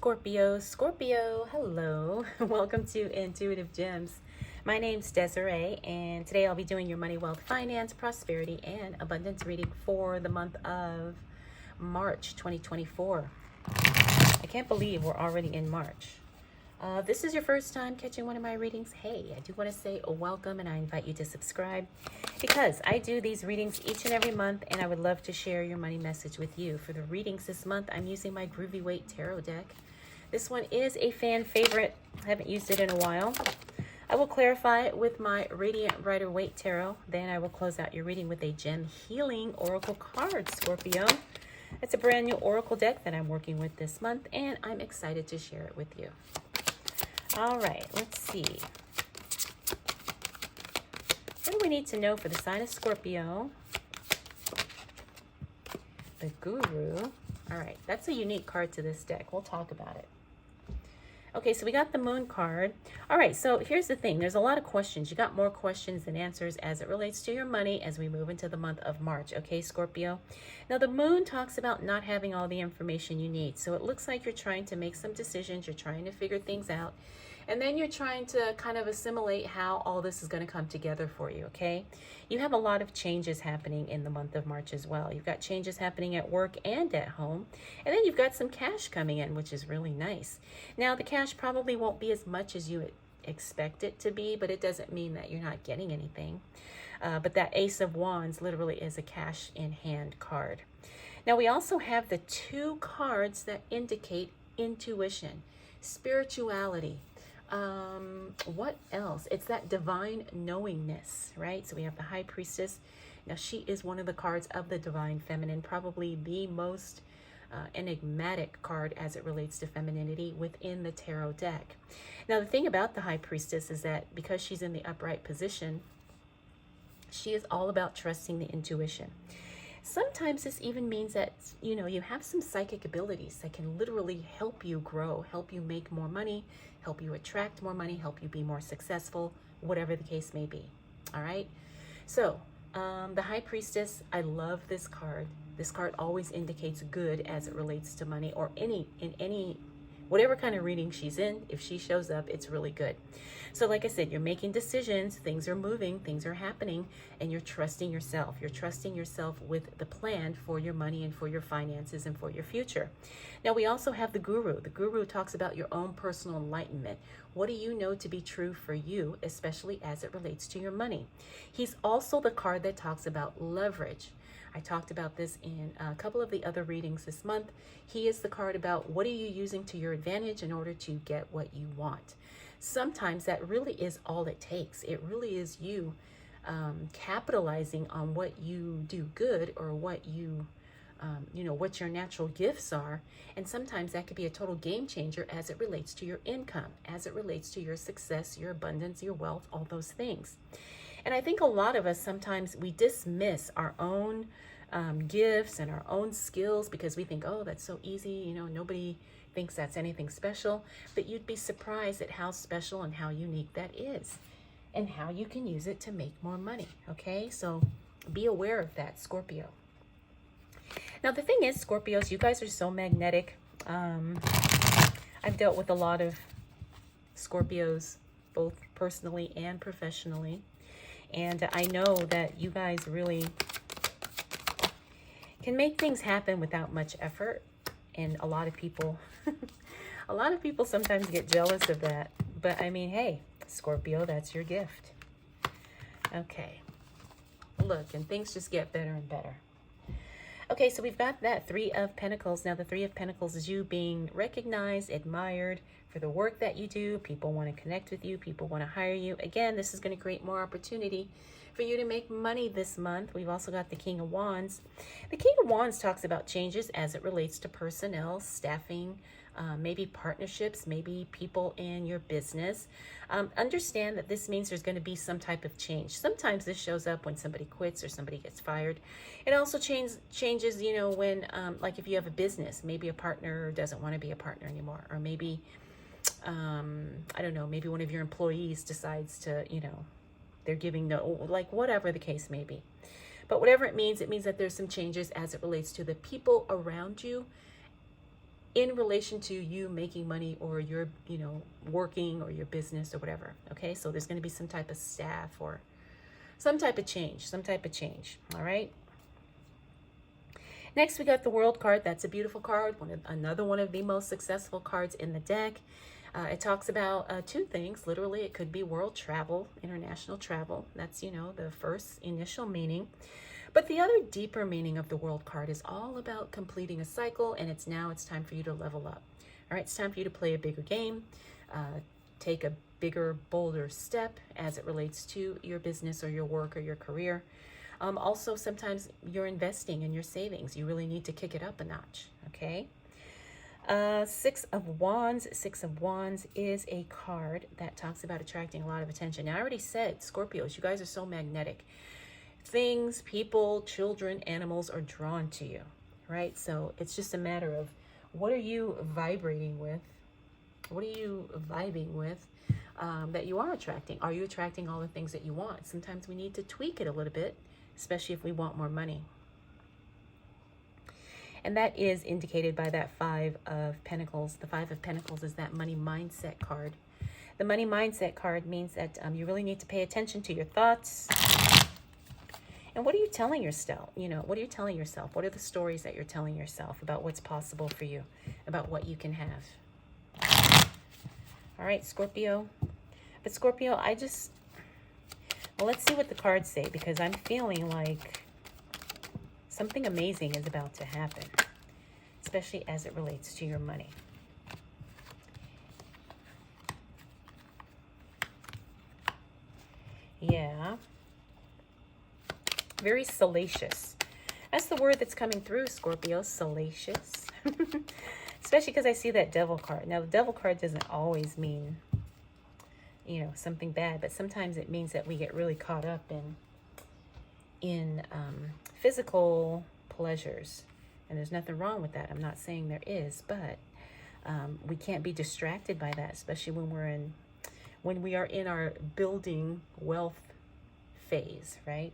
Scorpio, hello. Welcome to Intuitive Gems. My name's Desiree, and today I'll be doing your money, wealth, finance, prosperity, and abundance reading for the month of March 2024. I can't believe we're already in March. This is your first time catching one of my readings. Hey, I do want to say welcome, and I invite you to subscribe because I do these readings each and every month, and I would love to share your money message with you. For the readings this month, I'm using my Groovy Waite tarot deck. This one is a fan favorite. I haven't used it in a while. I will clarify it with my Radiant Rider Waite tarot. Then I will close out your reading with a gem healing oracle card, Scorpio. It's a brand new oracle deck that I'm working with this month, and I'm excited to share it with you. All right, let's see. What do we need to know for the sign of Scorpio? The Guru. All right, that's a unique card to this deck. We'll talk about it. Okay, so we got the Moon card. All right, so here's the thing. There's a lot of questions. You got more questions than answers as it relates to your money as we move into the month of March. Okay, Scorpio? Now, the Moon talks about not having all the information you need. So it looks like you're trying to make some decisions. You're trying to figure things out. And then you're trying to kind of assimilate how all this is going to come together for you, okay? You have a lot of changes happening in the month of March as well. You've got changes happening at work and at home. And then you've got some cash coming in, which is really nice. Now, the cash probably won't be as much as you expect it to be, but it doesn't mean that you're not getting anything. But that Ace of Wands literally is a cash in hand card. Now, we also have the two cards that indicate intuition, spirituality. What else? It's that divine knowingness, right? So we have the High Priestess. Now, she is one of the cards of the divine feminine, probably the most enigmatic card as it relates to femininity within the tarot deck. Now, the thing about the High Priestess is that because she's in the upright position, she is all about trusting the intuition. Sometimes this even means that, you know, you have some psychic abilities that can literally help you grow, help you make more money, help you attract more money, help you be more successful, whatever the case may be. All right. So the High Priestess, I love this card. This card always indicates good as it relates to money, or whatever kind of reading she's in. If she shows up, it's really good. So like I said, you're making decisions, things are moving, things are happening, and you're trusting yourself. You're trusting yourself with the plan for your money and for your finances and for your future. Now, we also have the Guru. The Guru talks about your own personal enlightenment. What do you know to be true for you, especially as it relates to your money? He's also the card that talks about leverage. I talked about this in a couple of the other readings this month. He is the card about what are you using to your advantage in order to get what you want. Sometimes that really is all it takes. It really is you capitalizing on what you do good, or what you know, what your natural gifts are. And sometimes that could be a total game changer as it relates to your income, as it relates to your success, your abundance, your wealth, all those things. And I think a lot of us, sometimes we dismiss our own gifts and our own skills because we think, oh, that's so easy. You know, nobody thinks that's anything special. But you'd be surprised at how special and how unique that is, and how you can use it to make more money. Okay, so be aware of that, Scorpio. Now, the thing is, Scorpios, you guys are so magnetic. I've dealt with a lot of Scorpios, both personally and professionally. And I know that you guys really can make things happen without much effort. And a lot of people, sometimes get jealous of that. But I mean, hey, Scorpio, that's your gift. Okay. Look, and things just get better and better. Okay, so we've got that Three of Pentacles. Now, the Three of Pentacles is you being recognized, admired for the work that you do. People want to connect with you. People want to hire you. Again, this is going to create more opportunity for you to make money this month. We've also got the King of Wands. The King of Wands talks about changes as it relates to personnel, staffing, maybe partnerships, maybe people in your business. Understand that this means there's going to be some type of change. Sometimes this shows up when somebody quits or somebody gets fired. It also changes, you know, when, like if you have a business, maybe a partner doesn't want to be a partner anymore, or maybe, I don't know, maybe one of your employees decides to, you know, they're giving no, like whatever the case may be. But whatever it means that there's some changes as it relates to the people around you in relation to you making money or your, working or your business or whatever. Okay, so there's going to be some type of staff or some type of change, all right? Next, we got the World card. That's a beautiful card, another one of the most successful cards in the deck. It talks about two things. Literally, it could be world travel, international travel. That's, the first initial meaning. But the other deeper meaning of the World card is all about completing a cycle, and it's time for you to level up. All right, it's time for you to play a bigger game, take a bigger, bolder step as it relates to your business or your work or your career. Also, sometimes you're investing in your savings. You really need to kick it up a notch, okay? Six of Wands. Six of Wands is a card that talks about attracting a lot of attention. Now, I already said, Scorpios, you guys are so magnetic. Things, people, children, animals are drawn to you, right? So it's just a matter of what are you vibrating with? What are you vibing with that you are attracting? Are you attracting all the things that you want? Sometimes we need to tweak it a little bit, especially if we want more money. And that is indicated by that Five of Pentacles. The Five of Pentacles is that money mindset card. The money mindset card means that you really need to pay attention to your thoughts. And what are you telling yourself? What are you telling yourself? What are the stories that you're telling yourself about what's possible for you, about what you can have? All right, Scorpio. But Scorpio, well, let's see what the cards say, because I'm feeling like something amazing is about to happen, especially as it relates to your money. Yeah. Very salacious. That's the word that's coming through, Scorpio, salacious. Especially because I see that Devil card. Now, the Devil card doesn't always mean, something bad, but sometimes it means that we get really caught up in physical pleasures. And there's nothing wrong with that. I'm not saying there is, but we can't be distracted by that, especially when we are in our building wealth phase, right?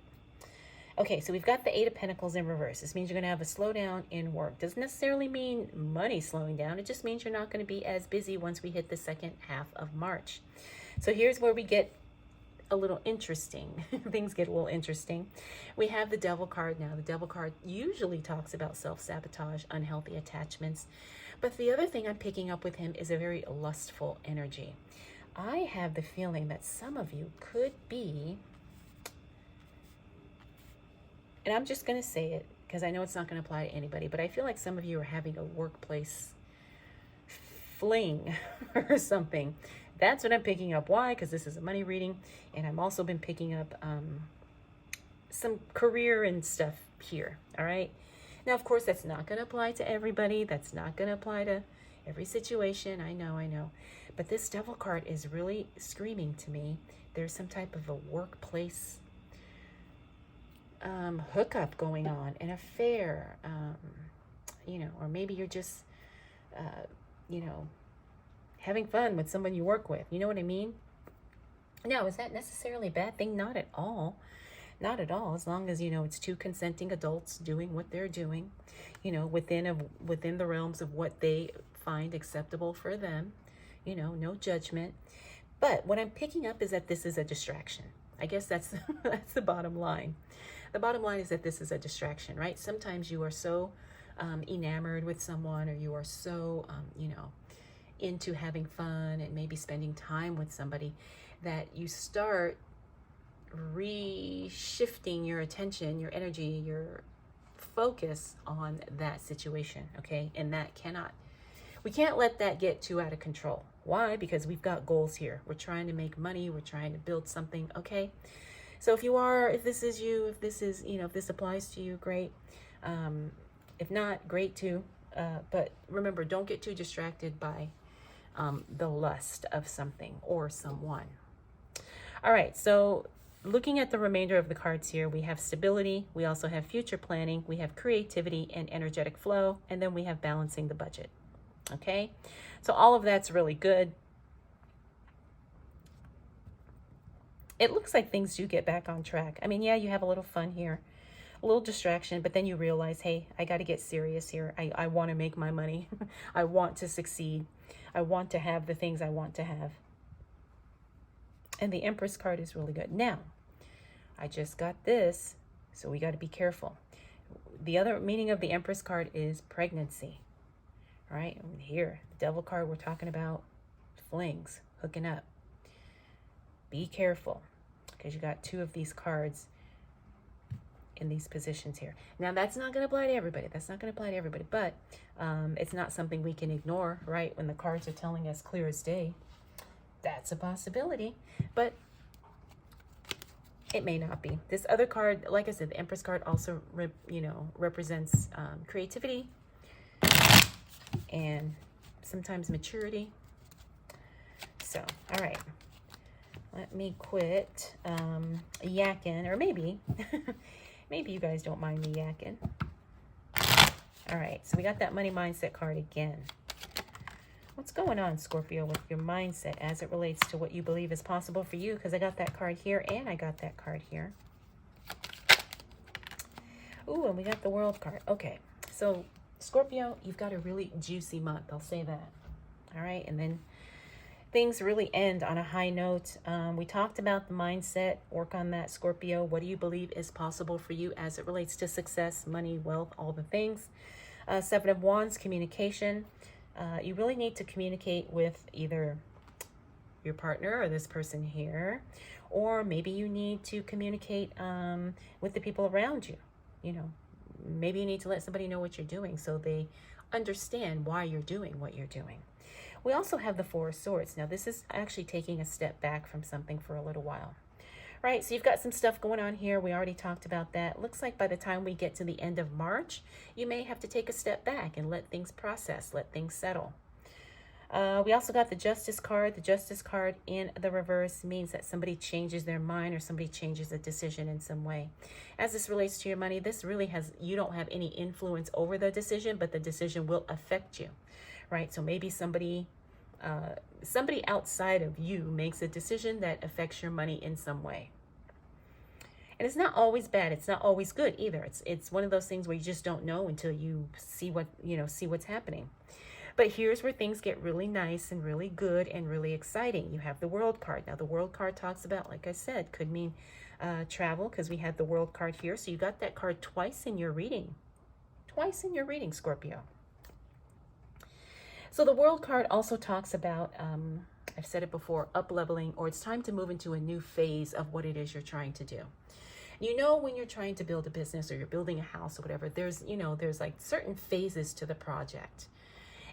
Okay, so we've got the Eight of Pentacles in reverse. This means you're going to have a slowdown in work. Doesn't necessarily mean money slowing down. It just means you're not going to be as busy once we hit the second half of March. So here's where we get a little interesting. Things get a little interesting. We have the Devil card now. The Devil card usually talks about self-sabotage, unhealthy attachments. But the other thing I'm picking up with him is a very lustful energy. I have the feeling that some of you could be... And I'm just going to say it because I know it's not going to apply to anybody, but I feel like some of you are having a workplace fling or something. That's what I'm picking up. Why? Because this is a money reading, and I've also been picking up some career and stuff here, all right? Now, of course, that's not going to apply to everybody. That's not going to apply to every situation. I know. But this Devil card is really screaming to me. There's some type of a workplace hookup going on, an affair, or maybe you're just, having fun with someone you work with. You know what I mean? Now, is that necessarily a bad thing? Not at all. Not at all. As long as, it's two consenting adults doing what they're doing, within the realms of what they find acceptable for them, no judgment. But what I'm picking up is that this is a distraction. I guess that's the bottom line. The bottom line is that this is a distraction, right? Sometimes you are so enamored with someone, or you are so, into having fun and maybe spending time with somebody, that you start re-shifting your attention, your energy, your focus on that situation, okay? And we can't let that get too out of control. Why? Because we've got goals here. We're trying to make money. We're trying to build something, okay? So if this is you, if this applies to you, great. If not, great too. But remember, don't get too distracted by the lust of something or someone. All right, so looking at the remainder of the cards here, we have stability, we also have future planning, we have creativity and energetic flow, and then we have balancing the budget. Okay, so all of that's really good. It looks like things do get back on track. I mean, yeah, you have a little fun here. a little distraction, but then you realize, hey, I got to get serious here. I want to make my money. I want to succeed. I want to have the things I want to have. And the Empress card is really good. Now, I just got this, so we got to be careful. The other meaning of the Empress card is pregnancy. All right, and here, the Devil card, we're talking about flings, hooking up. Be careful, because you got two of these cards in these positions here. Now, that's not going to apply to everybody. That's not going to apply to everybody, but it's not something we can ignore, right? When the cards are telling us clear as day, that's a possibility, but it may not be. This other card, like I said, the Empress card also, represents creativity and sometimes maturity. So, all right. Let me quit yakking, or maybe, maybe you guys don't mind me yakking. All right, so we got that money mindset card again. What's going on, Scorpio, with your mindset as it relates to what you believe is possible for you? Because I got that card here and I got that card here. Ooh, and we got the World card. Okay, so Scorpio, you've got a really juicy month. I'll say that. All right, and then things really end on a high note. We talked about the mindset. Work on that, Scorpio. What do you believe is possible for you as it relates to success, money, wealth, all the things? Seven of Wands, communication. You really need to communicate with either your partner or this person here, or maybe you need to communicate with the people around you. Maybe you need to let somebody know what you're doing so they understand why you're doing what you're doing. We also have the Four of Swords. Now, this is actually taking a step back from something for a little while. Right, so you've got some stuff going on here. We already talked about that. Looks like by the time we get to the end of March, you may have to take a step back and let things process, let things settle. We also got the Justice card. The Justice card in the reverse means that somebody changes their mind or somebody changes a decision in some way. As this relates to your money, this really you don't have any influence over the decision, but the decision will affect you, right? So maybe somebody outside of you makes a decision that affects your money in some way. And it's not always bad. It's not always good either. It's one of those things where you just don't know until you see what's happening. But here's where things get really nice and really good and really exciting. You have the World card. Now, the World card talks about, like I said, could mean travel, because we had the World card here. So you got that card twice in your reading. Twice in your reading, Scorpio. So the World card also talks about, I've said it before, up-leveling, or it's time to move into a new phase of what it is you're trying to do. When you're trying to build a business or you're building a house or whatever, there's like certain phases to the project.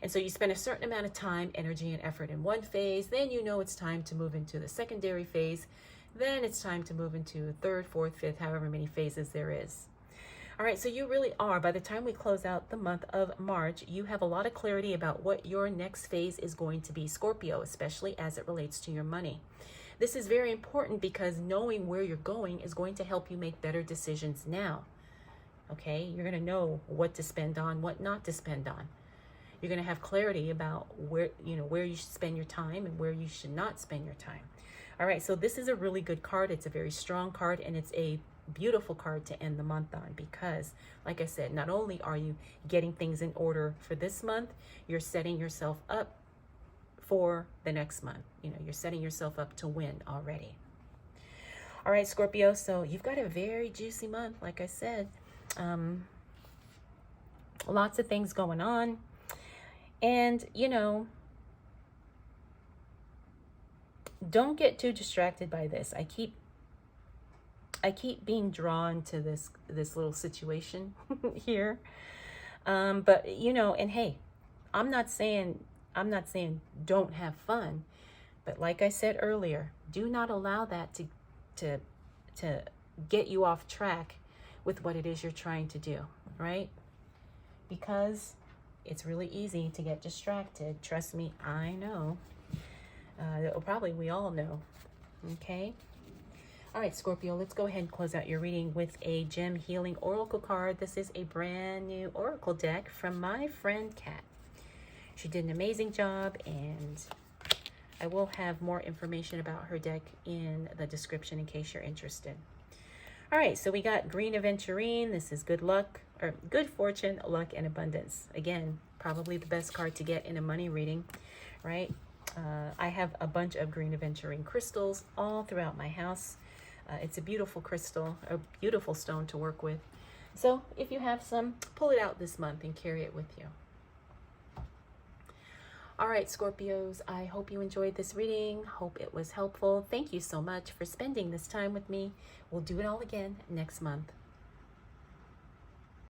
And so you spend a certain amount of time, energy, and effort in one phase. Then it's time to move into the secondary phase. Then it's time to move into third, fourth, fifth, however many phases there is. All right, so you really are, by the time we close out the month of March, you have a lot of clarity about what your next phase is going to be, Scorpio, especially as it relates to your money. This is very important because knowing where you're going is going to help you make better decisions now. Okay, you're going to know what to spend on, what not to spend on. You're going to have clarity about where you should spend your time and where you should not spend your time. All right, so this is a really good card. It's a very strong card, and it's a beautiful card to end the month on because, like I said, not only are you getting things in order for this month, you're setting yourself up for the next month. You're setting yourself up to win already. All right, Scorpio, so you've got a very juicy month, like I said. Lots of things going on. And, don't get too distracted by this. I keep being drawn to this little situation here. But, and hey, I'm not saying don't have fun, but like I said earlier, do not allow that to get you off track with what it is you're trying to do, right? Because it's really easy to get distracted. Trust me, I know. Probably we all know. Okay? All right, Scorpio, let's go ahead and close out your reading with a Gem Healing Oracle card. This is a brand new Oracle deck from my friend Kat. She did an amazing job, and I will have more information about her deck in the description in case you're interested. All right, so we got green aventurine. This is good luck, or good fortune, luck, and abundance. Again, probably the best card to get in a money reading, right? I have a bunch of green aventurine crystals all throughout my house. It's a beautiful crystal, a beautiful stone to work with. So if you have some, pull it out this month and carry it with you. All right, Scorpios, I hope you enjoyed this reading. Hope it was helpful. Thank you so much for spending this time with me. We'll do it all again next month.